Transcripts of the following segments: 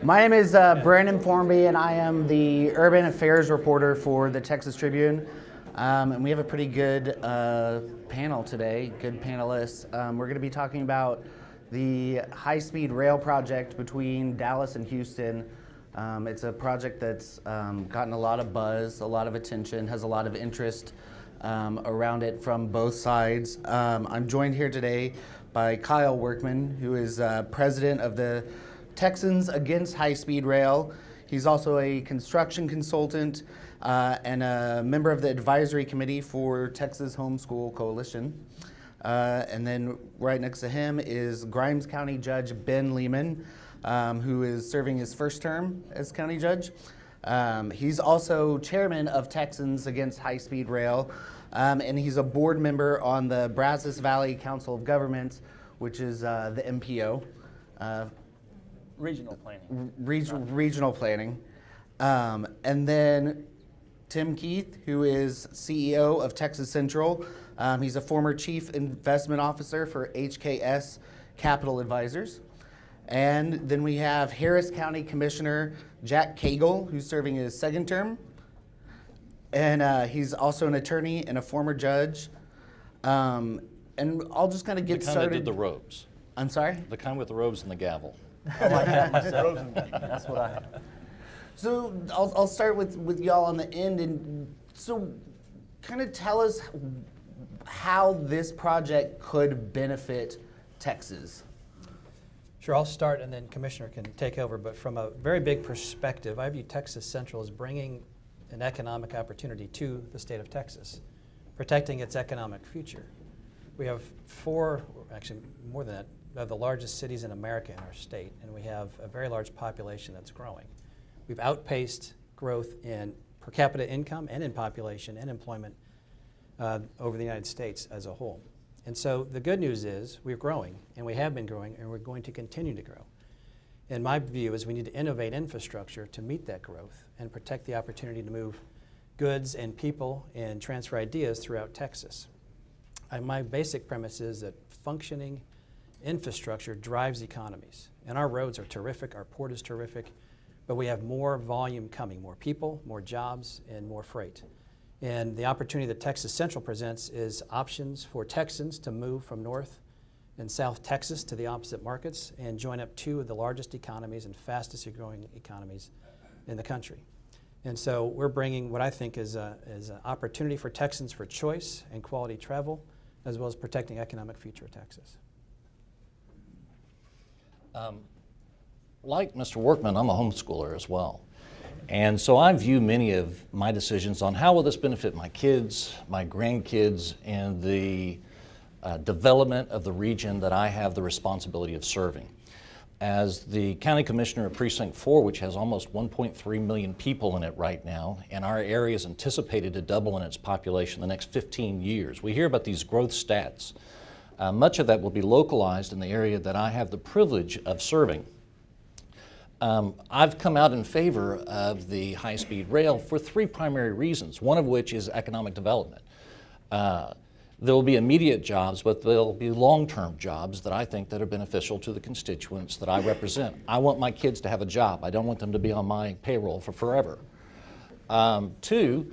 My name is Brandon Formby, and I am the urban affairs reporter for the Texas Tribune. And we have a pretty good panel today, good panelists. We're going to be talking about the high-speed rail project between Dallas and Houston. It's a project that's gotten a lot of buzz, a lot of attention, has a lot of interest around it from both sides. I'm joined here today by Kyle Workman, who is president of the Texans Against High-Speed Rail. He's also a construction consultant and a member of the advisory committee for Texas Homeschool Coalition. And then right next to him is Grimes County Judge Ben Lehman, who is serving his first term as county judge. He's also chairman of Texans Against High-Speed Rail, and he's a board member on the Brazos Valley Council of Governments, which is the MPO. Regional planning. Regional planning. And then Tim Keith, who is CEO of Texas Central. He's a former chief investment officer for HKS Capital Advisors. And then we have Harris County Commissioner Jack Cagle, who's serving his second term. And he's also an attorney and a former judge. And I'll just kind of get started. The kind that did the robes. I'm sorry? The kind with the robes and the gavel. I like that myself. That's what I have. So I'll start with y'all on the end, and so kind of tell us how this project could benefit Texas. Sure, I'll start and then Commissioner can take over, but from a very big perspective, I view Texas Central as bringing an economic opportunity to the state of Texas, protecting its economic future. We have four, actually more than that, of the largest cities in America in our state, and we have a very large population that's growing. We've outpaced growth in per capita income and in population and employment over the United States as a whole. And so the good news is we're growing, and we have been growing, and we're going to continue to grow. And my view is we need to innovate infrastructure to meet that growth and protect the opportunity to move goods and people and transfer ideas throughout Texas. My basic premise is that functioning infrastructure drives economies. And our roads are terrific, our port is terrific, but we have more volume coming, more people, more jobs, and more freight. And the opportunity that Texas Central presents is options for Texans to move from North and South Texas to the opposite markets and join up two of the largest economies and fastest growing economies in the country. And so we're bringing what I think is an opportunity for Texans for choice and quality travel, as well as protecting economic future of Texas. Like Mr. Workman, I'm a homeschooler as well. And so I view many of my decisions on how will this benefit my kids, my grandkids, and the development of the region that I have the responsibility of serving. As the County Commissioner of Precinct 4, which has almost 1.3 million people in it right now, and our area is anticipated to double in its population in the next 15 years. We hear about these growth stats. Much of that will be localized in the area that I have the privilege of serving. I've come out in favor of the high-speed rail for three primary reasons, one of which is economic development. There will be immediate jobs, but there will be long-term jobs that I think that are beneficial to the constituents that I represent. I want my kids to have a job. I don't want them to be on my payroll for forever. Two,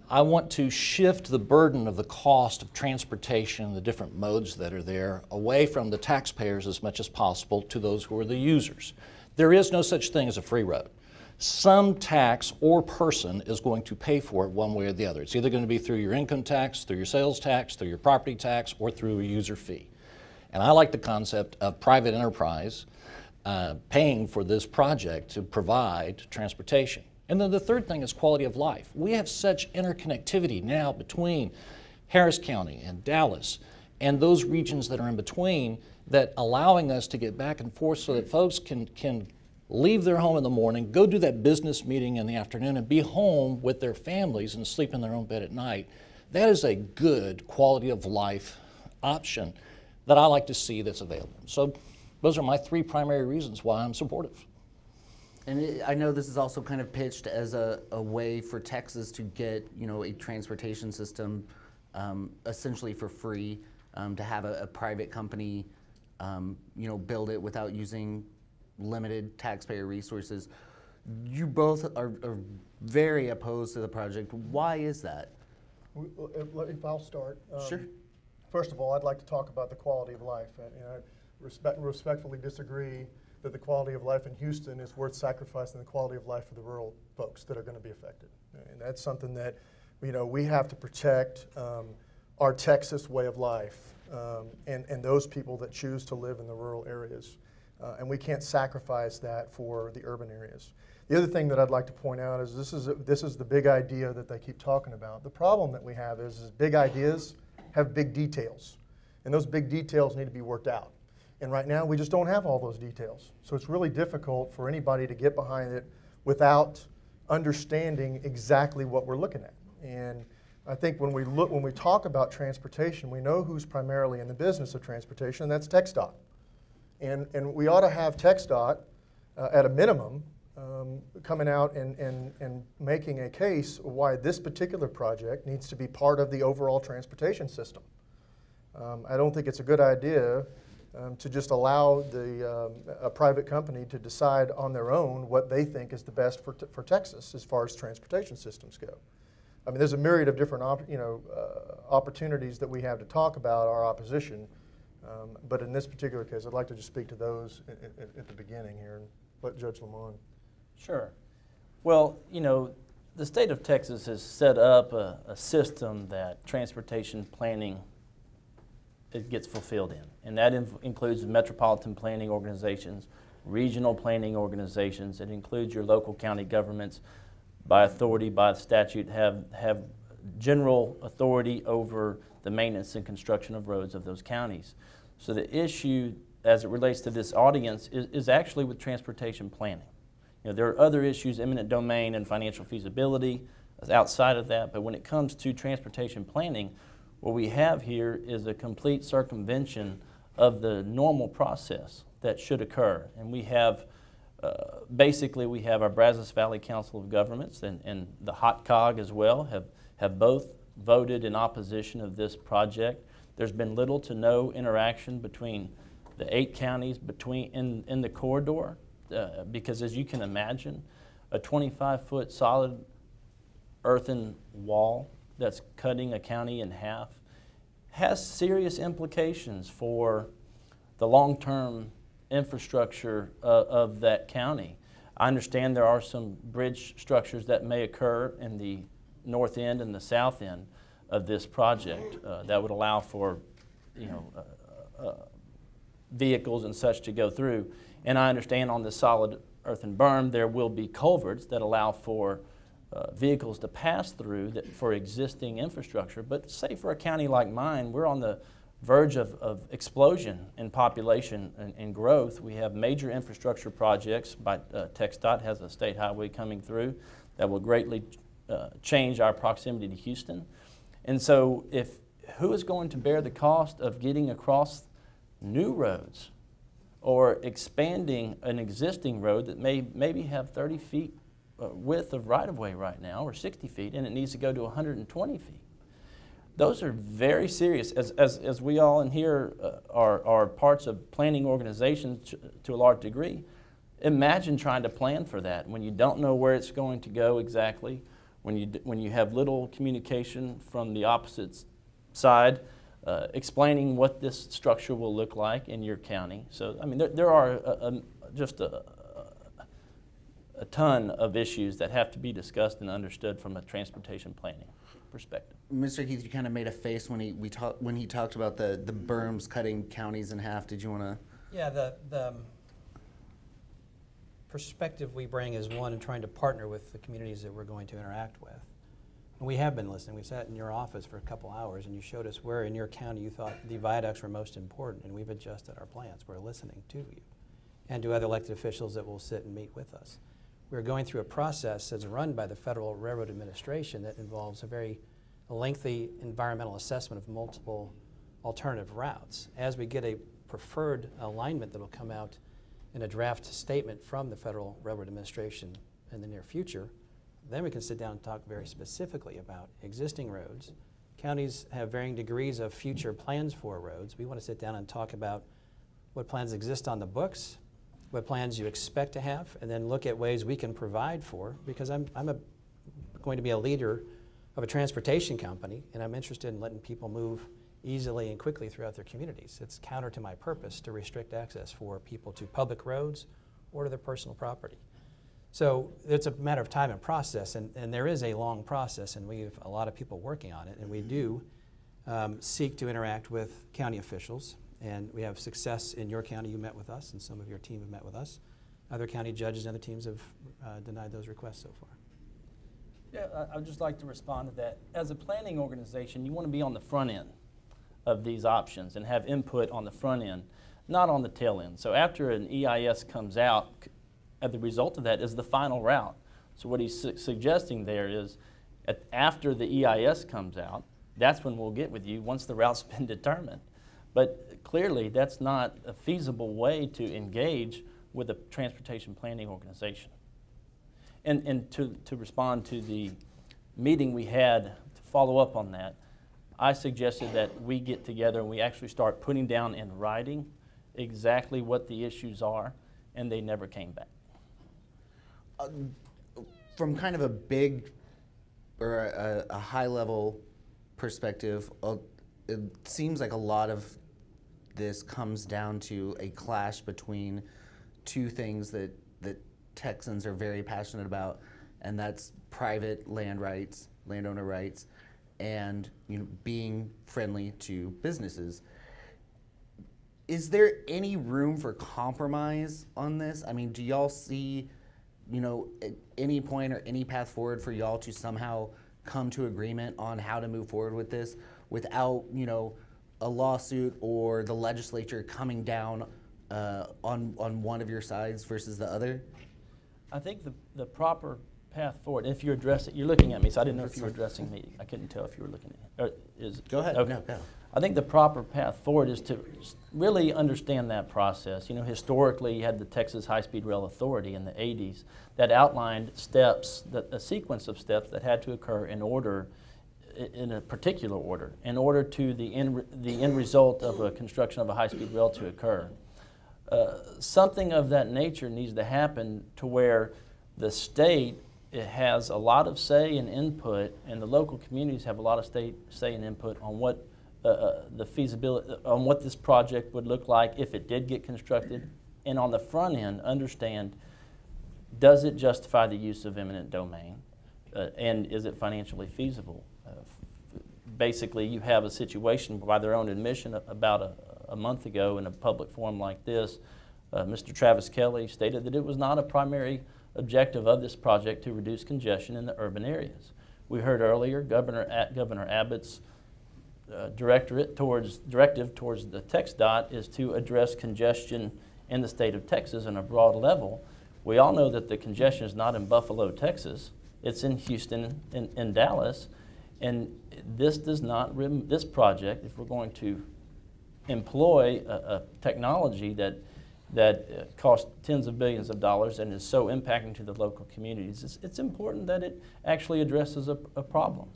I want to shift the burden of the cost of transportation, the different modes that are there, away from the taxpayers as much as possible to those who are the users. There is no such thing as a free road. Some tax or person is going to pay for it one way or the other. It's either going to be through your income tax, through your sales tax, through your property tax, or through a user fee. And I like the concept of private enterprise paying for this project to provide transportation. And then the third thing is quality of life. We have such interconnectivity now between Harris County and Dallas and those regions that are in between, that allowing us to get back and forth so that folks can leave their home in the morning, go do that business meeting in the afternoon, and be home with their families and sleep in their own bed at night. That is a good quality of life option that I like to see that's available. So those are my three primary reasons why I'm supportive. And I know this is also kind of pitched as a way for Texas to get, a transportation system essentially for free, to have a private company, build it without using limited taxpayer resources. You both are very opposed to the project. Why is that? If I'll start. Sure. First of all, I'd like to talk about the quality of life. I respectfully disagree that the quality of life in Houston is worth sacrificing the quality of life for the rural folks that are going to be affected. And that's something that, we have to protect our Texas way of life and those people that choose to live in the rural areas. And we can't sacrifice that for the urban areas. The other thing that I'd like to point out is this is the big idea that they keep talking about. The problem that we have is big ideas have big details, and those big details need to be worked out. And right now, we just don't have all those details. So it's really difficult for anybody to get behind it without understanding exactly what we're looking at. And I think when we talk about transportation, we know who's primarily in the business of transportation, and that's TxDOT. And we ought to have TxDOT at a minimum coming out and making a case why this particular project needs to be part of the overall transportation system. I don't think it's a good idea to just allow a private company to decide on their own what they think is the best for Texas as far as transportation systems go. I mean, there's a myriad of different opportunities that we have to talk about our opposition, but in this particular case, I'd like to just speak to those at the beginning here and let Judge Lamont. Sure. Well, the state of Texas has set up a system that transportation planning it gets fulfilled in, and that includes metropolitan planning organizations, regional planning organizations. It includes your local county governments by authority, by statute, have general authority over the maintenance and construction of roads of those counties. So the issue as it relates to this audience is actually with transportation planning. There are other issues, eminent domain and financial feasibility outside of that, but when it comes to transportation planning, what we have here is a complete circumvention of the normal process that should occur. And we have, basically we have our Brazos Valley Council of Governments and the Hot Cog as well have both voted in opposition of this project. There's been little to no interaction between the 8 counties in the corridor. Because as you can imagine, a 25-foot solid earthen wall that's cutting a county in half has serious implications for the long-term infrastructure of that county. I understand there are some bridge structures that may occur in the north end and the south end of this project that would allow for vehicles and such to go through. And I understand on the solid earthen berm there will be culverts that allow for vehicles to pass through for existing infrastructure. But say for a county like mine, we're on the verge of explosion in population and growth. We have major infrastructure projects. By TxDOT has a state highway coming through that will greatly change our proximity to Houston. And so who is going to bear the cost of getting across new roads or expanding an existing road that maybe have 30 feet width of right-of-way right now, or 60 feet, and it needs to go to 120 feet? Those are very serious. As we all in here are parts of planning organizations to a large degree, imagine trying to plan for that when you don't know where it's going to go exactly, when you have little communication from the opposite side, explaining what this structure will look like in your county. So, I mean, there are just a ton of issues that have to be discussed and understood from a transportation planning perspective. Mr. Heath, you kind of made a face when he talked about the berms cutting counties in half. Did you want to? Yeah, the perspective we bring is one in trying to partner with the communities that we're going to interact with. And we have been listening. We sat in your office for a couple hours and you showed us where in your county you thought the viaducts were most important, and we've adjusted our plans. We're listening to you and to other elected officials that will sit and meet with us. We're going through a process that's run by the Federal Railroad Administration that involves a very lengthy environmental assessment of multiple alternative routes. As we get a preferred alignment that will come out in a draft statement from the Federal Railroad Administration in the near future, then we can sit down and talk very specifically about existing roads. Counties have varying degrees of future plans for roads. We want to sit down and talk about what plans exist on the books what plans you expect to have, and then look at ways we can provide for, because I'm going to be a leader of a transportation company, and I'm interested in letting people move easily and quickly throughout their communities. It's counter to my purpose to restrict access for people to public roads or to their personal property. So it's a matter of time and process, and there is a long process, and we have a lot of people working on it, and we do seek to interact with county officials, and we have success in your county. You met with us, and some of your team have met with us. Other county judges and other teams have denied those requests so far. Yeah, I'd just like to respond to that. As a planning organization, you want to be on the front end of these options and have input on the front end, not on the tail end. So after an EIS comes out, the result of that is the final route. So what he's suggesting there is after the EIS comes out, that's when we'll get with you once the route's been determined. But clearly that's not a feasible way to engage with a transportation planning organization. And to respond to the meeting we had, to follow up on that, I suggested that we get together and we actually start putting down in writing exactly what the issues are, and they never came back. From kind of a big or a high level perspective, it seems like a lot of this comes down to a clash between two things that Texans are very passionate about, and that's private land rights, landowner rights, and being friendly to businesses. Is there any room for compromise on this? I mean, do y'all see, at any point or any path forward for y'all to somehow come to agreement on how to move forward with this without, a lawsuit or the legislature coming down on one of your sides versus the other? I think the proper path forward, if you're looking at me, so I didn't know if you were addressing me. I couldn't tell if you were looking at me. Go ahead. Okay. No, go. I think the proper path forward is to really understand that process. Historically, you had the Texas High-Speed Rail Authority in the 80s that outlined steps, a sequence of steps that had to occur in a particular order, in order to the end result of a construction of a high-speed rail to occur. Something of that nature needs to happen to where the state has a lot of say and input, and the local communities have a lot of say and input on what the feasibility, on what this project would look like if it did get constructed, and on the front end, understand, does it justify the use of eminent domain, and is it financially feasible? Basically, you have a situation by their own admission about a month ago in a public forum like this, Mr. Travis Kelly stated that it was not a primary objective of this project to reduce congestion in the urban areas. We heard earlier Governor Abbott's directive towards the TxDOT is to address congestion in the state of Texas on a broad level. We all know that the congestion is not in Buffalo, Texas. It's in Houston and Dallas. And this project, if we're going to employ a technology that costs tens of billions of dollars and is so impacting to the local communities, it's important that it actually addresses a problem.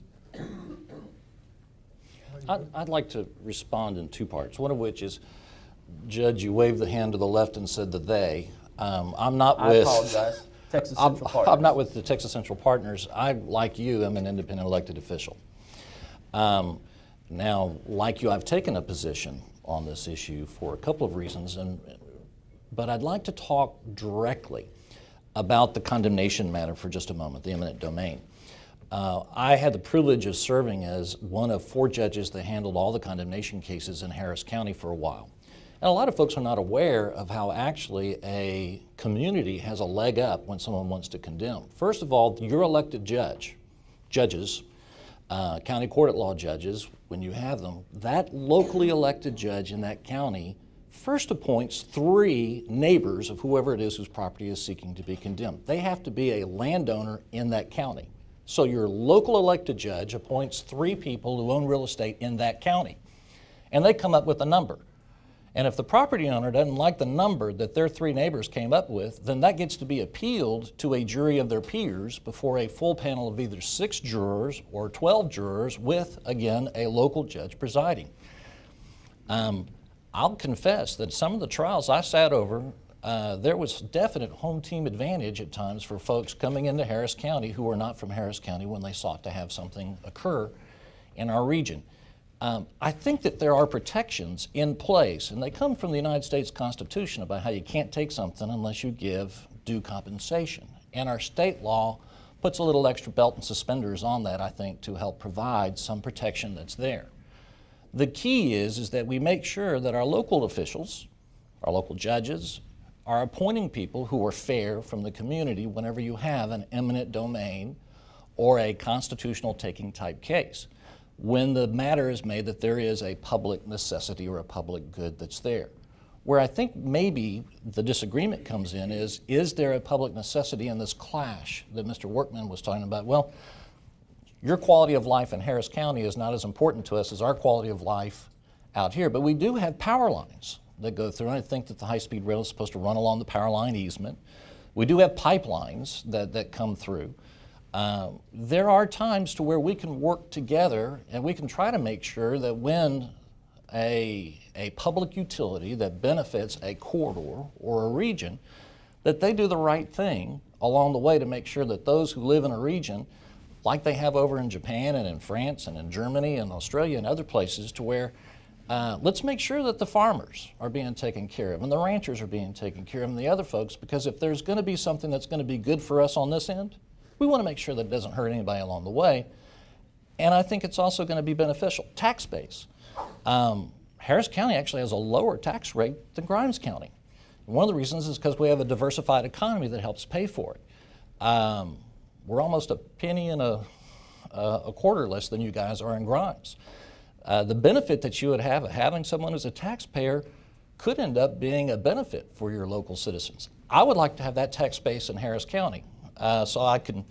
I'd like to respond in two parts, one of which is, Judge, you waved the hand to the left and said the they. I'm not I with... apologize. Texas Central Partners. I'm not with the Texas Central Partners. I, like you, am an independent elected official. Now, like you, I've taken a position on this issue for a couple of reasons, but I'd like to talk directly about the condemnation matter for just a moment, the eminent domain. I had the privilege of serving as one of 4 judges that handled all the condemnation cases in Harris County for a while. And a lot of folks are not aware of how actually a community has a leg up when someone wants to condemn. First of all, your elected judges, county court at law judges, when you have them, that locally elected judge in that county first appoints 3 neighbors of whoever it is whose property is seeking to be condemned. They have to be a landowner in that county. So your local elected judge appoints 3 people who own real estate in that county, and they come up with a number. And if the property owner doesn't like the number that their 3 neighbors came up with, then that gets to be appealed to a jury of their peers before a full panel of either 6 jurors or 12 jurors with, again, a local judge presiding. I'll confess that some of the trials I sat over there was definite home team advantage at times for folks coming into Harris County who were not from Harris County when they sought to have something occur in our region. I think that there are protections in place, and they come from the United States Constitution about how you can't take something unless you give due compensation. And our state law puts a little extra belt and suspenders on that, I think, to help provide some protection that's there. The key is that we make sure that our local officials, our local judges, are appointing people who are fair from the community whenever you have an eminent domain or a constitutional taking type case, when the matter is made that there is a public necessity or a public good that's there. Where I think maybe the disagreement comes in is there a public necessity in this clash that Mr. Workman was talking about? Well, your quality of life in Harris County is not as important to us as our quality of life out here, but we do have power lines that go through, and I think that the high-speed rail is supposed to run along the power line easement. We do have pipelines that come through. There are times to where we can work together and we can try to make sure that when a public utility that benefits a corridor or a region, that they do the right thing along the way to make sure that those who live in a region, like they have over in Japan and in France and in Germany and Australia and other places, to where let's make sure that the farmers are being taken care of and the ranchers are being taken care of and the other folks, because if there's going to be something that's going to be good for us on this end, we want to make sure that it doesn't hurt anybody along the way. And I think it's also going to be beneficial. Tax base. Harris County actually has a lower tax rate than Grimes County. And one of the reasons is because we have a diversified economy that helps pay for it. We're almost a penny and a quarter less than you guys are in Grimes. The benefit that you would have of having someone as a taxpayer could end up being a benefit for your local citizens. I would like to have that tax base in Harris County. So I can,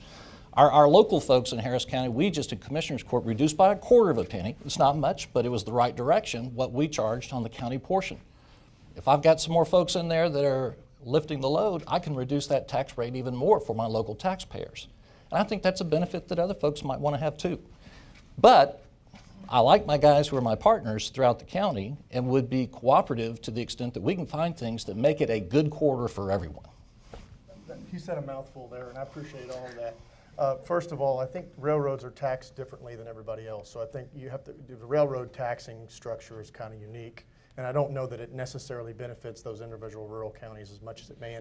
our local folks in Harris County, we just in Commissioners Court reduced by a quarter of a penny. It's not much, but it was the right direction, what we charged on the county portion. If I've got some more folks in there that are lifting the load, I can reduce that tax rate even more for my local taxpayers. And I think that's a benefit that other folks might want to have too. But I like my guys who are my partners throughout the county and would be cooperative to the extent that we can find things that make it a good corridor for everyone. You said a mouthful there, and I appreciate all of that. First of all, I think railroads are taxed differently than everybody else. So I think you have to do the railroad taxing structure is kind of unique, and I don't know that it necessarily benefits those individual rural counties as much as it may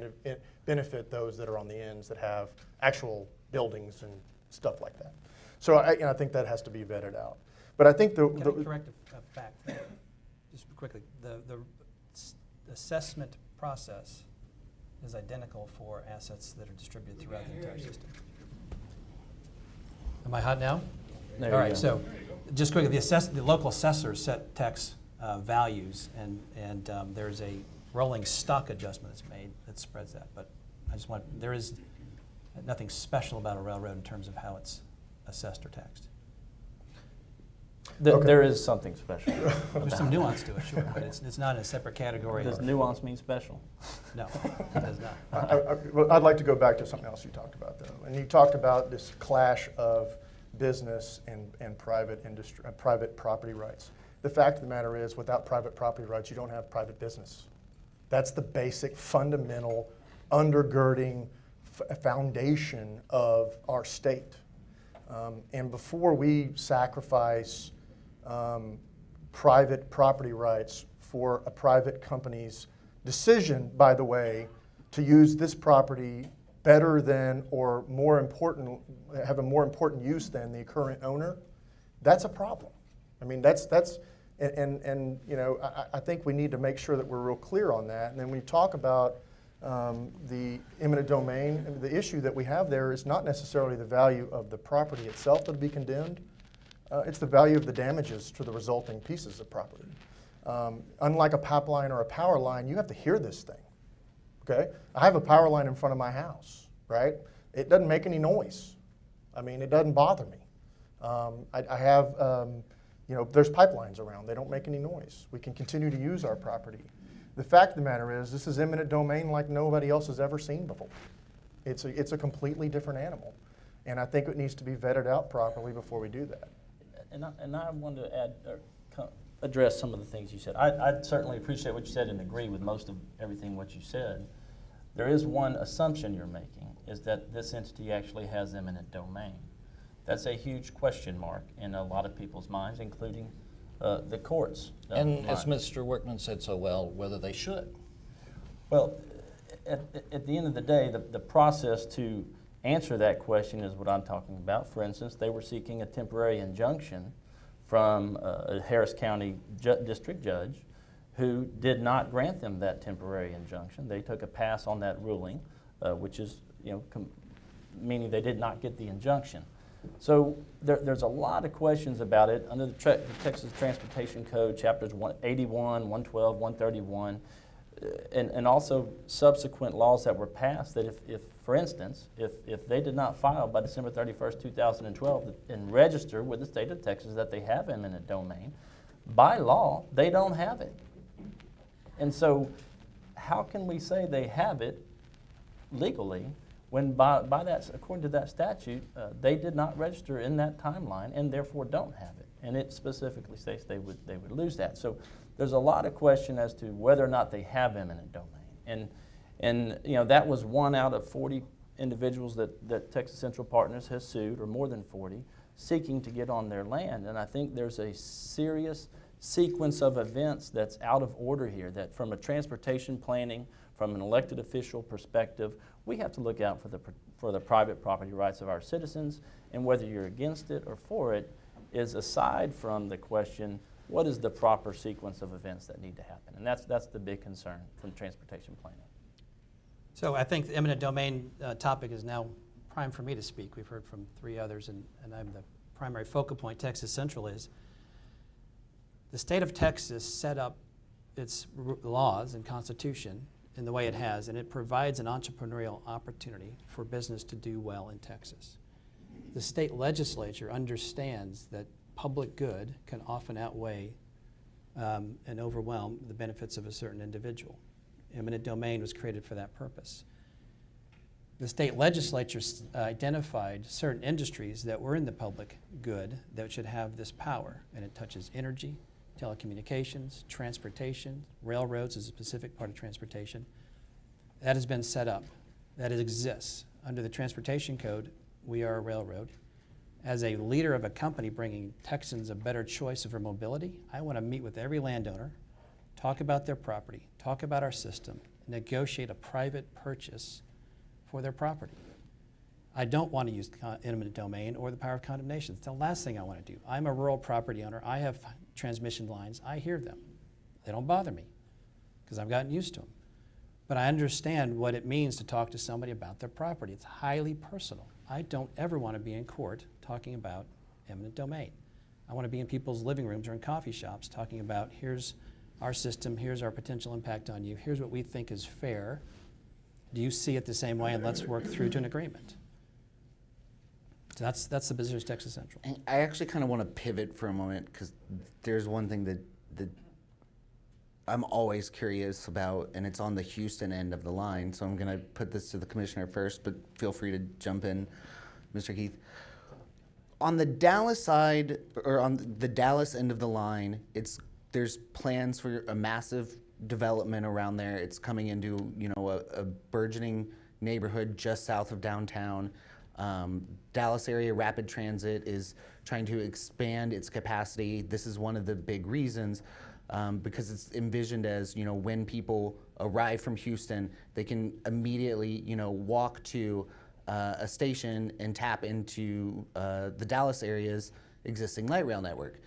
benefit those that are on the ends that have actual buildings and stuff like that. So I think that has to be vetted out. But I think Can I correct a fact? Just quickly, the assessment process is identical for assets that are distributed throughout the entire system. Am I hot now? There All you right, go. so just quickly, the local assessors set tax values, and there's a rolling stock adjustment that's made that spreads that. But I just want, there is nothing special about a railroad in terms of how it's assessed or taxed. Okay. There is something special. There's some nuance to it, sure, but it's not in a separate category. Does nuance mean special? No, it does not. Well, I'd like to go back to something else you talked about, though. And you talked about this clash of business and private industry, private property rights. The fact of the matter is, without private property rights, you don't have private business. That's the basic, fundamental, undergirding foundation of our state. And before we sacrifice private property rights for a private company's decision, by the way, to use this property better than or more important, have a more important use than the current owner, that's a problem. I mean, and you know, I think we need to make sure that we're real clear on that. And then when you talk about the eminent domain, the issue that we have there is not necessarily the value of the property itself that will be condemned. It's the value of the damages to the resulting pieces of property. Unlike a pipeline or a power line, you have to hear this thing. Okay? I have a power line in front of my house, right? It doesn't make any noise. I mean, it doesn't bother me. I have, you know, there's pipelines around. They don't make any noise. We can continue to use our property. The fact of the matter is, this is eminent domain like nobody else has ever seen before. It's a completely different animal. And I think it needs to be vetted out properly before we do that. And I wanted to add, address some of the things you said. I certainly appreciate what you said and agree with most of everything what you said. There is one assumption you're making, is that this entity actually has eminent domain. That's a huge question mark in a lot of people's minds, including the courts. And as minds. Mr. Workman said so well, whether they should. Well, at the end of the day, the process to answer that question is what I'm talking about. For instance, they were seeking a temporary injunction from a Harris County district judge who did not grant them that temporary injunction. They took a pass on that ruling, which is, meaning they did not get the injunction. So there's a lot of questions about it under the Texas Transportation Code, chapters 181, 112, 131, and also subsequent laws that were passed that if for instance, if they did not file by December 31st, 2012 and register with the state of Texas that they have eminent domain, by law, they don't have it. And so how can we say they have it legally when by that, according to that statute, they did not register in that timeline and therefore don't have it? And it specifically states they would lose that. So there's a lot of question as to whether or not they have eminent domain. And that was 1 out of 40 individuals that Texas Central Partners has sued, or more than 40, seeking to get on their land. And I think there's a serious sequence of events that's out of order here, that from a transportation planning, from an elected official perspective, we have to look out for the private property rights of our citizens, and whether you're against it or for it is aside from the question, what is the proper sequence of events that need to happen? And that's the big concern from transportation planning. So I think the eminent domain topic is now prime for me to speak. We've heard from 3 others, and I'm the primary focal point. Texas Central is. The state of Texas set up its laws and constitution in the way it has, and it provides an entrepreneurial opportunity for business to do well in Texas. The state legislature understands that public good can often outweigh and overwhelm the benefits of a certain individual. Eminent domain was created for that purpose. The state legislature identified certain industries that were in the public good that should have this power, and it touches energy, telecommunications, transportation, railroads is a specific part of transportation. That has been set up. That exists. Under the Transportation Code, we are a railroad. As a leader of a company bringing Texans a better choice of their mobility, I want to meet with every landowner, talk about their property, talk about our system, negotiate a private purchase for their property. I don't want to use eminent domain or the power of condemnation. It's the last thing I want to do. I'm a rural property owner. I have transmission lines. I hear them. They don't bother me because I've gotten used to them. But I understand what it means to talk to somebody about their property. It's highly personal. I don't ever want to be in court talking about eminent domain. I want to be in people's living rooms or in coffee shops talking about, here's our system, here's our potential impact on you, here's what we think is fair. Do you see it the same way? And let's work through to an agreement. So that's the position of Texas Central. And I actually kind of want to pivot for a moment, because there's one thing that I'm always curious about, and it's on the Houston end of the line. So I'm going to put this to the commissioner first, but feel free to jump in, Mr. Keith. On the Dallas side, or on the Dallas end of the line, there's plans for a massive development around there. It's coming into a burgeoning neighborhood just south of downtown. Dallas area rapid transit is trying to expand its capacity. This is one of the big reasons, because it's envisioned as, when people arrive from Houston, they can immediately, walk to a station and tap into the Dallas area's existing light rail network.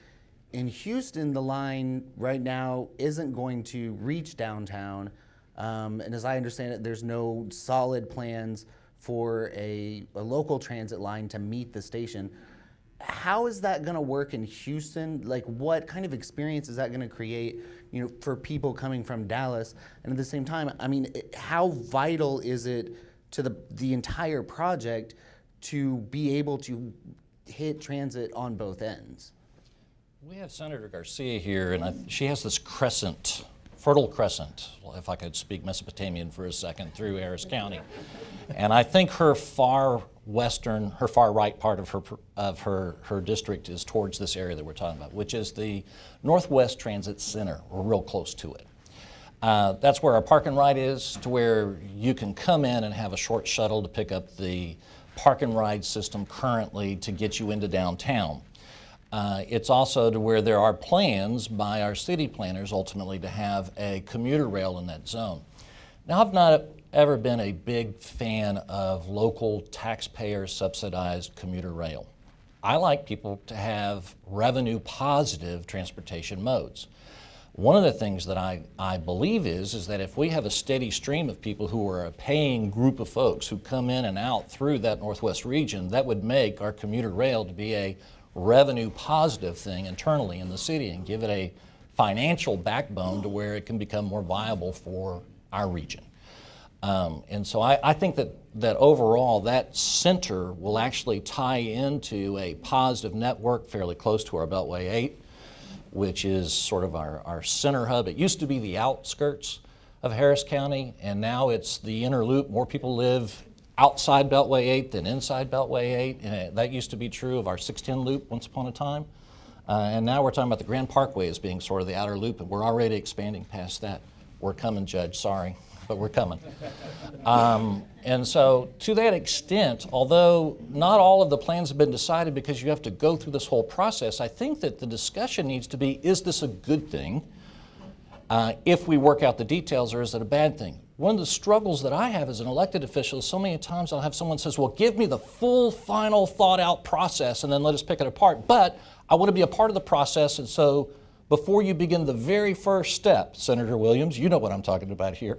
In Houston, the line right now isn't going to reach downtown, and as I understand it, there's no solid plans for a local transit line to meet the station. How is that going to work in Houston? Like, what kind of experience is that going to create, for people coming from Dallas? And at the same time, I mean, how vital is it to the entire project to be able to hit transit on both ends? We have Senator Garcia here, and she has this crescent, fertile crescent, if I could speak Mesopotamian for a second, through Harris County. And I think her far right part of her district is towards this area that we're talking about, which is the Northwest Transit Center. We're real close to it. That's where our park and ride is, to where you can come in and have a short shuttle to pick up the park and ride system currently to get you into downtown. It's also to where there are plans by our city planners ultimately to have a commuter rail in that zone. Now, I've not ever been a big fan of local taxpayer subsidized commuter rail. I like people to have revenue positive transportation modes. One of the things that I believe is that if we have a steady stream of people who are a paying group of folks who come in and out through that Northwest region, that would make our commuter rail to be a revenue positive thing internally in the city and give it a financial backbone to where it can become more viable for our region. And so I think that overall that center will actually tie into a positive network fairly close to our Beltway 8, which is sort of our center hub. It used to be the outskirts of Harris County, and now it's the inner loop. More people live outside Beltway 8 than inside Beltway 8, and that used to be true of our 610 loop once upon a time. And now we're talking about the Grand Parkway as being sort of the outer loop, and we're already expanding past that. We're coming, Judge, sorry, but we're coming. And so to that extent, although not all of the plans have been decided because you have to go through this whole process, I think that the discussion needs to be, is this a good thing if we work out the details, or is it a bad thing? One of the struggles that I have as an elected official is so many times I'll have someone says, well, give me the full, final, thought-out process and then let us pick it apart. But I want to be a part of the process, and so before you begin the very first step, Senator Williams, you know what I'm talking about here.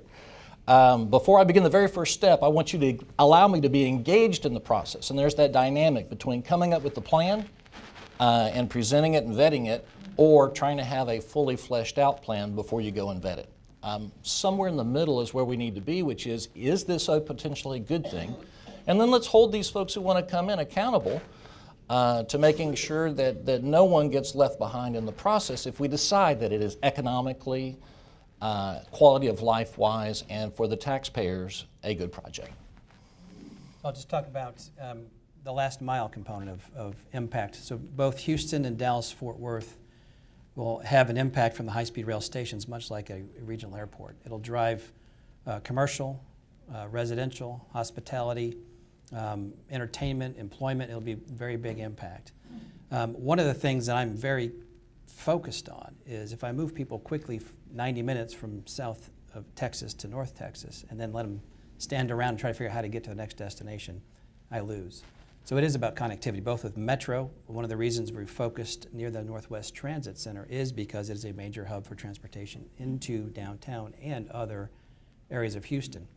Before I begin the very first step, I want you to allow me to be engaged in the process. And there's that dynamic between coming up with the plan and presenting it and vetting it, or trying to have a fully fleshed out plan before you go and vet it. Somewhere in the middle is where we need to be, which is this a potentially good thing? And then let's hold these folks who want to come in accountable to making sure that no one gets left behind in the process if we decide that it is economically, quality of life wise, and for the taxpayers, a good project. I'll just talk about the last mile component of impact. So both Houston and Dallas-Fort Worth will have an impact from the high-speed rail stations, much like a regional airport. It'll drive commercial, residential, hospitality, entertainment, employment. It'll be a very big impact. One of the things that I'm very focused on is if I move people quickly 90 minutes from south of Texas to North Texas and then let them stand around and try to figure out how to get to the next destination, I lose. So it is about connectivity, both with Metro. One of the reasons we're focused near the Northwest Transit Center is because it is a major hub for transportation into downtown and other areas of Houston.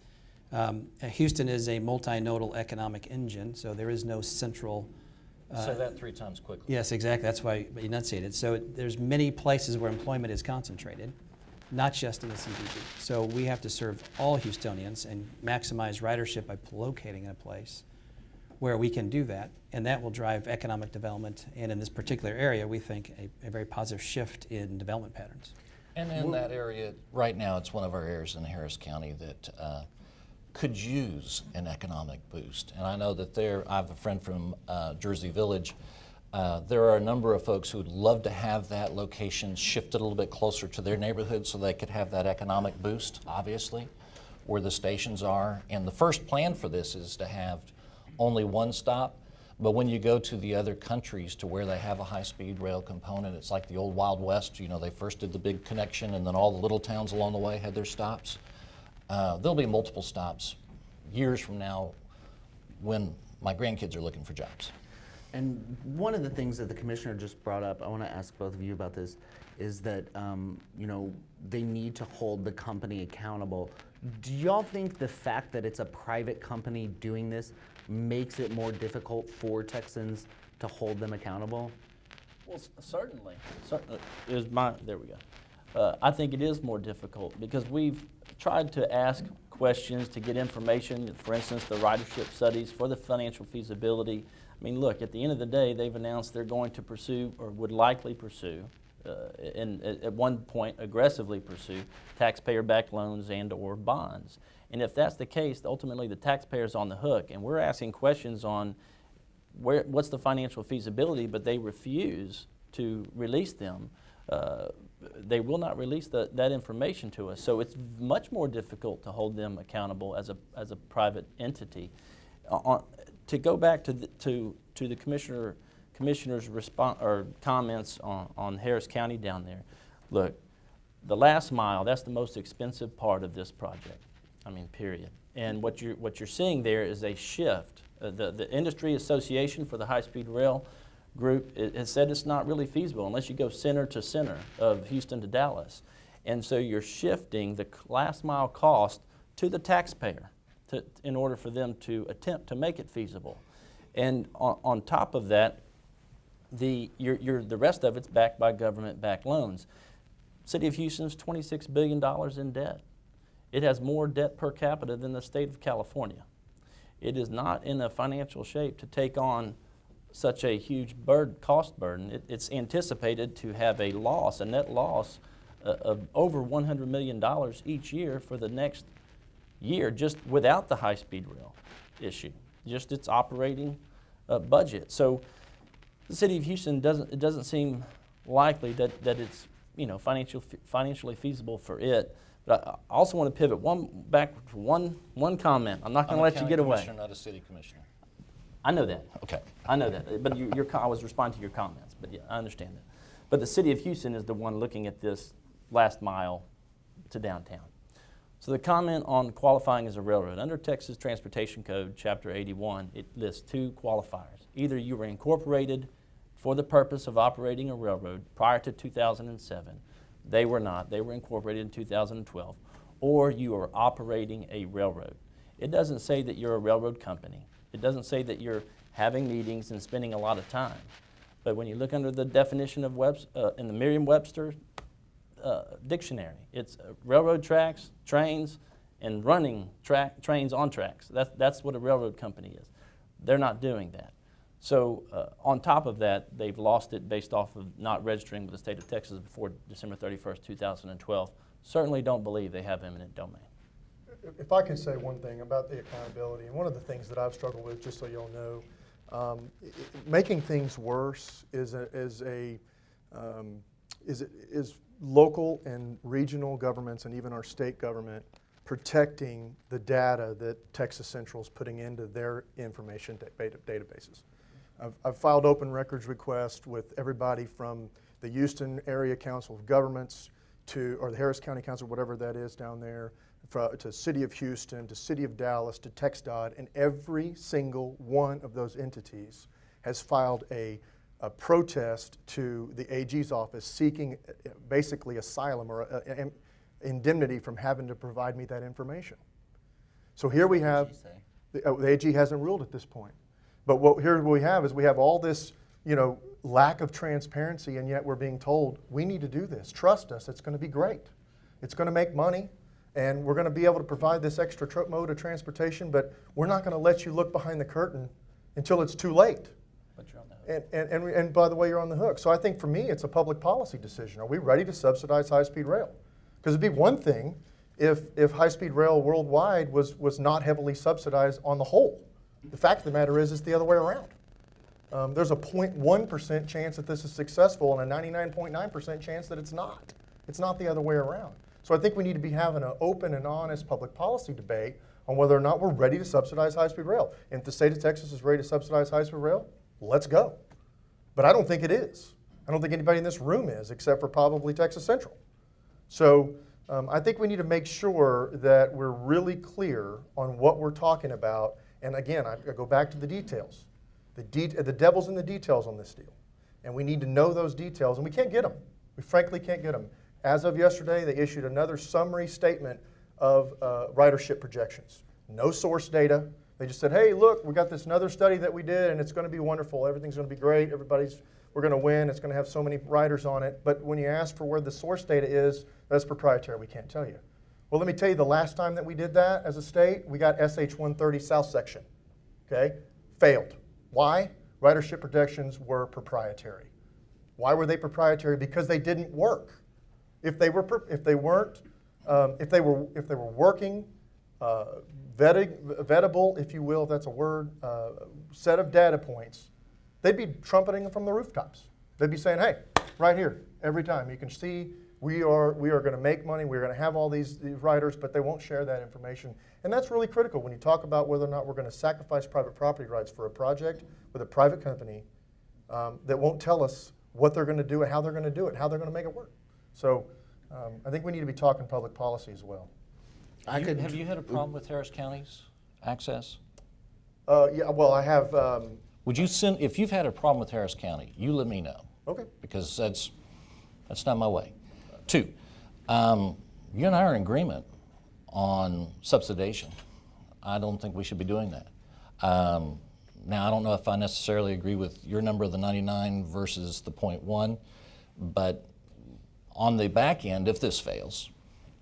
Houston is a multinodal economic engine, so there is no central. Say that 3 times quickly. Yes, exactly. That's why I enunciated. So there's many places where employment is concentrated, not just in the CBD. So we have to serve all Houstonians and maximize ridership by locating in a place where we can do that, and that will drive economic development, and in this particular area, we think a very positive shift in development patterns. And in that area, right now, it's one of our areas in Harris County that could use an economic boost. And I know that I have a friend from Jersey Village. There are a number of folks who would love to have that location shifted a little bit closer to their neighborhood so they could have that economic boost, obviously, where the stations are. And the first plan for this is to have only one stop, but when you go to the other countries to where they have a high-speed rail component, it's like the old Wild West. You know, they first did the big connection and then all the little towns along the way had their stops. There'll be multiple stops years from now when my grandkids are looking for jobs. And one of the things that the commissioner just brought up, I want to ask both of you about this, is that they need to hold the company accountable. Do y'all think the fact that it's a private company doing this makes it more difficult for Texans to hold them accountable? Well, certainly. There we go. I think it is more difficult because we've tried to ask questions to get information, for instance, the ridership studies for the financial feasibility. I mean, look, at the end of the day, they've announced they're going to pursue, or would likely pursue, and at one point aggressively pursue, taxpayer-backed loans and or bonds. And if that's the case, ultimately the taxpayer's on the hook, and we're asking questions on what's the financial feasibility, but they refuse to release them. they will not release that information to us. So it's much more difficult to hold them accountable as a private entity. To go back to the commissioner's response or comments on Harris County down there, look, the last mile, that's the most expensive part of this project. I mean, period. And what you're seeing there is a shift. The industry association for the high-speed rail group has said it's not really feasible unless you go center to center of Houston to Dallas. And so you're shifting the last mile cost to the taxpayer in order for them to attempt to make it feasible. And on top of that, the rest of it's backed by government-backed loans. City of Houston's $26 billion in debt. It has more debt per capita than the state of California. It is not in a financial shape to take on such a huge cost burden. It's anticipated to have a net loss of over $100 million each year for the next year, just without the high-speed rail issue, just its operating budget. So the City of Houston doesn't seem likely that it's financially feasible for it. But I also want to pivot back to one comment. I'm not going to let you get away. I'm a county commissioner, not a city commissioner. I know that. Okay. I know that. But I was responding to your comments. But yeah, I understand that. But the City of Houston is the one looking at this last mile to downtown. So the comment on qualifying as a railroad. Under Texas Transportation Code, Chapter 81, it lists two qualifiers. Either you were incorporated for the purpose of operating a railroad prior to 2007. They were not. They were incorporated in 2012. Or you are operating a railroad. It doesn't say that you're a railroad company. It doesn't say that you're having meetings and spending a lot of time. But when you look under the definition of in the Merriam-Webster dictionary, it's railroad tracks, trains, and running trains on tracks. That's what a railroad company is. They're not doing that. So on top of that, they've lost it based off of not registering with the state of Texas before December 31st, 2012. Certainly don't believe they have eminent domain. If I could say one thing about the accountability, and one of the things that I've struggled with, just so you'll know, making things worse is local and regional governments and even our state government protecting the data that Texas Central is putting into their information databases. I've filed open records requests with everybody from the Houston Area Council of Governments or the Harris County Council, whatever that is down there, to City of Houston, to City of Dallas, to TxDOT, and every single one of those entities has filed a protest to the AG's office seeking basically asylum or indemnity from having to provide me that information. So here we have, the AG hasn't ruled at this point. But here we have is we have all this, lack of transparency, and yet we're being told, we need to do this. Trust us, it's going to be great. It's going to make money, and we're going to be able to provide this extra mode of transportation, but we're not going to let you look behind the curtain until it's too late. But you're on the hook. And by the way, you're on the hook. So I think for me, it's a public policy decision. Are we ready to subsidize high-speed rail? Because it'd be one thing if high-speed rail worldwide was not heavily subsidized on the whole. The fact of the matter is it's the other way around. There's a 0.1% chance that this is successful and a 99.9% chance that it's not. It's not the other way around. So I think we need to be having an open and honest public policy debate on whether or not we're ready to subsidize high-speed rail. And if the state of Texas is ready to subsidize high-speed rail, let's go. But I don't think it is. I don't think anybody in this room is, except for probably Texas Central. So I think we need to make sure that we're really clear on what we're talking about. And again, I go back to the details. The devil's in the details on this deal. And we need to know those details, and we can't get them. We frankly can't get them. As of yesterday, they issued another summary statement of ridership projections. No source data. They just said, hey, look, we got this another study that we did, and it's going to be wonderful. Everything's going to be great. We're going to win. It's going to have so many riders on it. But when you ask for where the source data is, that's proprietary. We can't tell you. Well, let me tell you, the last time that we did that as a state, we got SH 130 South Section. Okay? Failed. Why? Ridership projections were proprietary. Why were they proprietary? Because they didn't work. If they were working, vettable, if you will, if that's a word, set of data points, they'd be trumpeting them from the rooftops. They'd be saying, hey, right here, every time. You can see we are going to make money, we're going to have all these riders, but they won't share that information. And that's really critical when you talk about whether or not we're going to sacrifice private property rights for a project with a private company that won't tell us what they're going to do and how they're going to do it, how they're going to make it work. So I think we need to be talking public policy as well. Have you had a problem with Harris County's access? Yeah, well, I have. Would you send, if you've had a problem with Harris County, you let me know. Okay. Because that's not my way. 2, you and I are in agreement on subsidization. I don't think we should be doing that. Now, I don't know if I necessarily agree with your number of the 99 versus the 0.1, but on the back end, if this fails,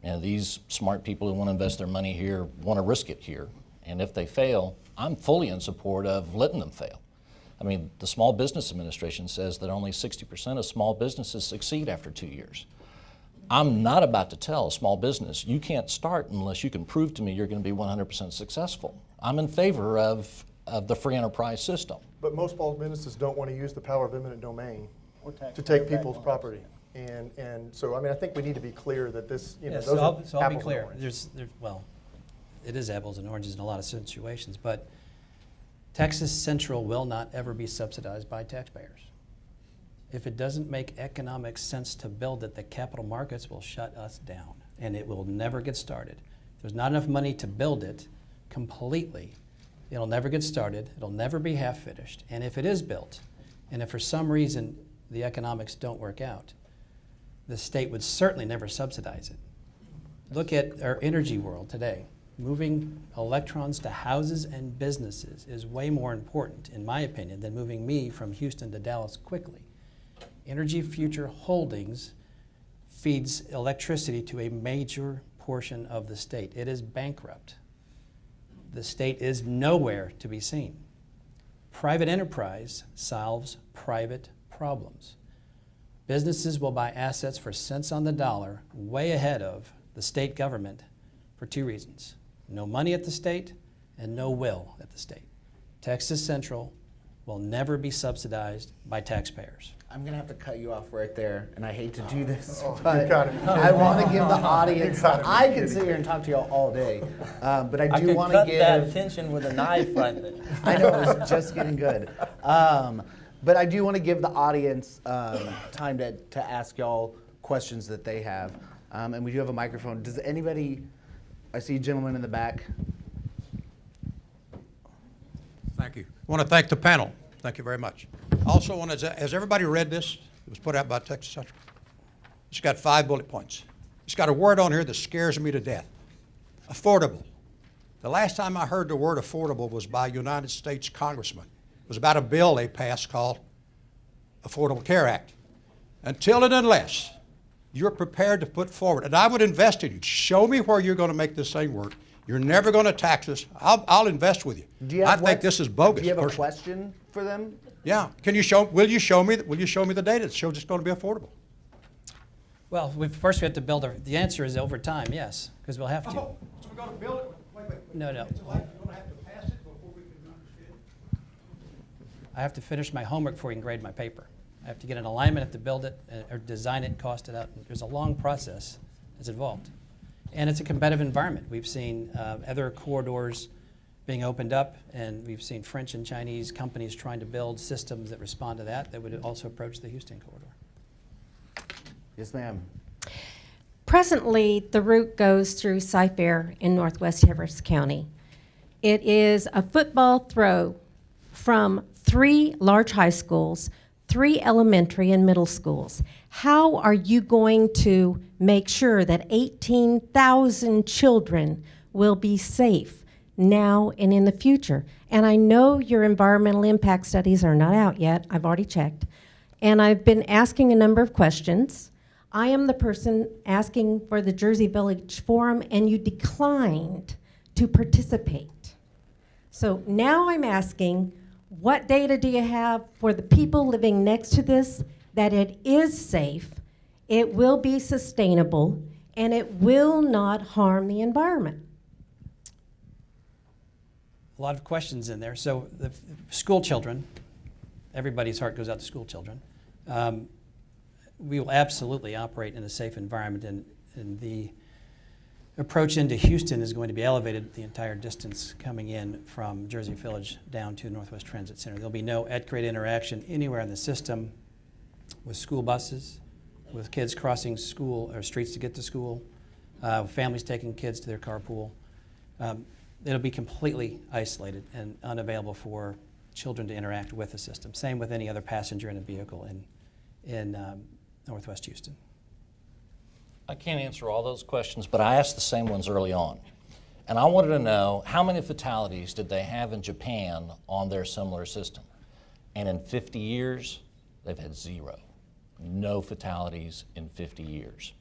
and these smart people who want to invest their money here want to risk it here, and if they fail, I'm fully in support of letting them fail. I mean, the Small Business Administration says that only 60% of small businesses succeed after 2 years. I'm not about to tell a small business, you can't start unless you can prove to me you're going to be 100% successful. I'm in favor of the free enterprise system. But most small businesses don't want to use the power of eminent domain Or tax- to take or people's tax property. And so, I mean, I think we need to be clear that this, you know, Yes, those so are I'll be apples clear. and oranges. Well, it is apples and oranges in a lot of situations, but Texas Central will not ever be subsidized by taxpayers. If it doesn't make economic sense to build it, the capital markets will shut us down, and it will never get started. If there's not enough money to build it completely, it'll never get started, it'll never be half finished, and if it is built, and if for some reason the economics don't work out, the state would certainly never subsidize it. Look at our energy world today. Moving electrons to houses and businesses is way more important, in my opinion, than moving me from Houston to Dallas quickly. Energy Future Holdings feeds electricity to a major portion of the state. It is bankrupt. The state is nowhere to be seen. Private enterprise solves private problems. Businesses will buy assets for cents on the dollar way ahead of the state government for 2 reasons. No money at the state and no will at the state. Texas Central will never be subsidized by taxpayers. I'm going to have to cut you off right there, and I hate to do this, you but gotta be kidding I me. want to give the audience, You gotta be I can kidding sit here and talk to you all day, but I I do could want to cut that give, attention with a knife right there. I know, it was just getting good. But I do want to give the audience time to ask y'all questions that they have. And we do have a microphone. Does anybody, I see a gentleman in the back. Thank you. I want to thank the panel. Thank you very much. Also, has everybody read this? It was put out by Texas Central. It's got 5 bullet points. It's got a word on here that scares me to death. Affordable. The last time I heard the word affordable was by a United States congressman. It was about a bill they passed called Affordable Care Act. Until and unless you're prepared to put forward, and I would invest in you. Show me where you're going to make this thing work. You're never going to tax us. I'll invest with you. I think this is bogus. Do you have a personally. question for them? Yeah. Will you show me the data that shows it's going to be affordable? Well, first we have to build the answer is over time, yes, because we'll have to. So we're going to build it? Wait. No. You're going to have to pass it before we can understand it? I have to finish my homework before we can grade my paper. I have to get an alignment, I have to build it, or design it, and cost it out. There's a long process that's involved. And it's a competitive environment. We've seen other corridors being opened up, and we've seen French and Chinese companies trying to build systems that respond to that would also approach the Houston corridor. Yes, ma'am. Presently, the route goes through Cy-Fair in northwest Harris County. It is a football throw from 3 large high schools, 3 elementary and middle schools. How are you going to make sure that 18,000 children will be safe now and in the future? And I know your environmental impact studies are not out yet. I've already checked. And I've been asking a number of questions. I am the person asking for the Jersey Village Forum, and you declined to participate. So now I'm asking, what data do you have for the people living next to this that it is safe, it will be sustainable, and it will not harm the environment? A lot of questions in there. So the school children, everybody's heart goes out to school children. we will absolutely operate in a safe environment, and the approach into Houston is going to be elevated the entire distance coming in from Jersey Village down to Northwest Transit Center. There'll be no ed-grade interaction anywhere in the system with school buses, with kids crossing school or streets to get to school, families taking kids to their carpool. It'll be completely isolated and unavailable for children to interact with the system. Same with any other passenger in a vehicle in Northwest Houston. I can't answer all those questions, but I asked the same ones early on. And I wanted to know how many fatalities did they have in Japan on their similar system? And in 50 years, they've had 0. No fatalities in 50 years.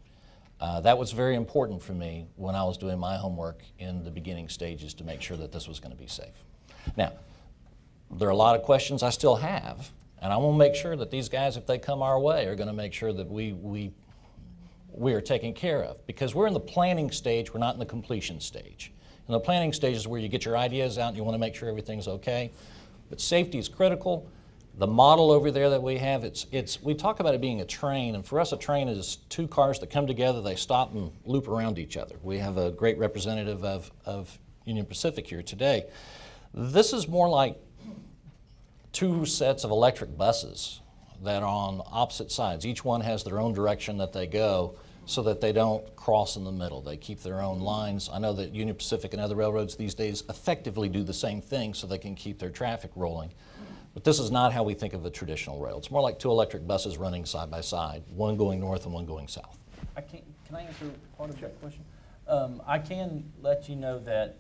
That was very important for me when I was doing my homework in the beginning stages to make sure that this was going to be safe. Now, there are a lot of questions I still have, and I want to make sure that these guys, if they come our way, are going to make sure that we are taken care of, because we're in the planning stage, we're not in the completion stage. And the planning stage is where you get your ideas out and you want to make sure everything's okay. But safety is critical. The model over there that we have, we talk about it being a train, and for us a train is 2 cars that come together, they stop and loop around each other. We have a great representative of Union Pacific here today. This is more like 2 sets of electric buses that are on opposite sides. Each one has their own direction that they go so that they don't cross in the middle. They keep their own lines. I know that Union Pacific and other railroads these days effectively do the same thing so they can keep their traffic rolling. But this is not how we think of a traditional rail. It's more like 2 electric buses running side by side, one going north and one going south. Can I answer part of that question? I can let you know that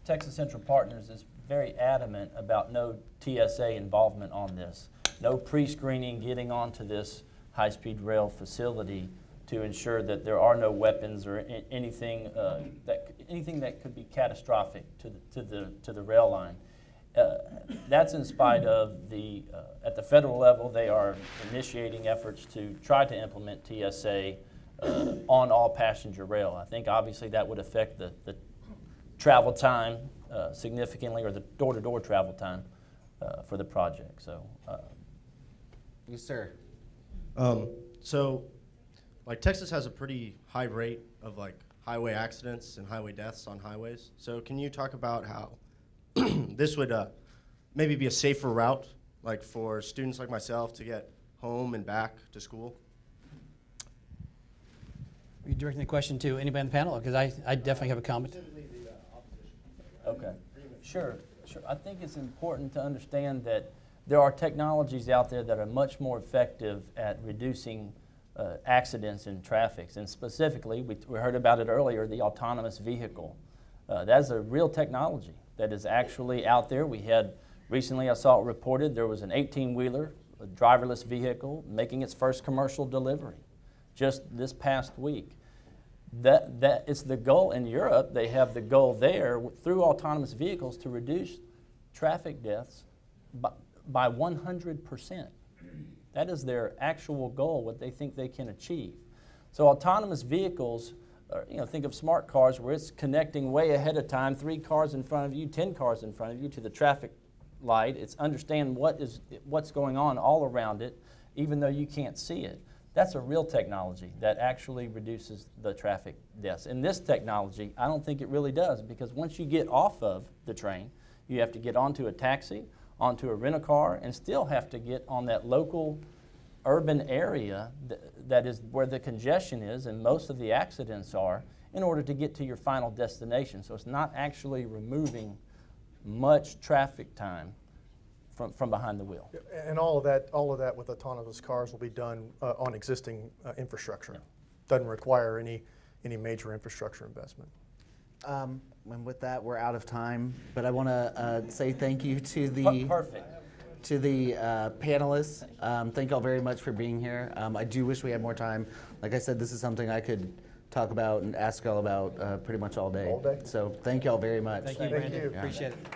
Texas Central Partners is very adamant about no TSA involvement on this. No pre-screening getting onto this high-speed rail facility to ensure that there are no weapons or anything that could be catastrophic to the rail line. That's in spite of at the federal level, they are initiating efforts to try to implement TSA on all passenger rail. I think obviously that would affect the travel time significantly, or the door-to-door travel time for the project. So, Yes, sir. So, like, Texas has a pretty high rate of like highway accidents and highway deaths on highways. So can you talk about how this would maybe be a safer route, like for students like myself to get home and back to school? Are you directing the question to anybody on the panel? Because I definitely have a comment. okay, sure. I think it's important to understand that there are technologies out there that are much more effective at reducing accidents in traffic. And specifically, we heard about it earlier, the autonomous vehicle. That's a real technology that is actually out there. We had, recently I saw it reported, there was an 18-wheeler, a driverless vehicle, making its first commercial delivery just this past week. That is the goal in Europe. They have the goal there through autonomous vehicles to reduce traffic deaths by 100%. That is their actual goal, what they think they can achieve. So autonomous vehicles, think of smart cars where it's connecting way ahead of time, 3 cars in front of you, 10 cars in front of you to the traffic light. It's understand what's going on all around it, even though you can't see it. That's a real technology that actually reduces the traffic deaths. And this technology, I don't think it really does, because once you get off of the train, you have to get onto a taxi, onto a rent-a-car, and still have to get on that local urban area that is where the congestion is and most of the accidents are, in order to get to your final destination. So it's not actually removing much traffic time from behind the wheel. And all of that with autonomous cars will be done on existing infrastructure. Yeah. Doesn't require any major infrastructure investment. And with that, we're out of time. But I want to say thank you to the Perfect. to the panelists. Thank y'all very much for being here. I do wish we had more time. Like I said, this is something I could talk about and ask y'all about pretty much all day. All day. So thank y'all very much. Thank you, Thank Brandon. you. Appreciate it.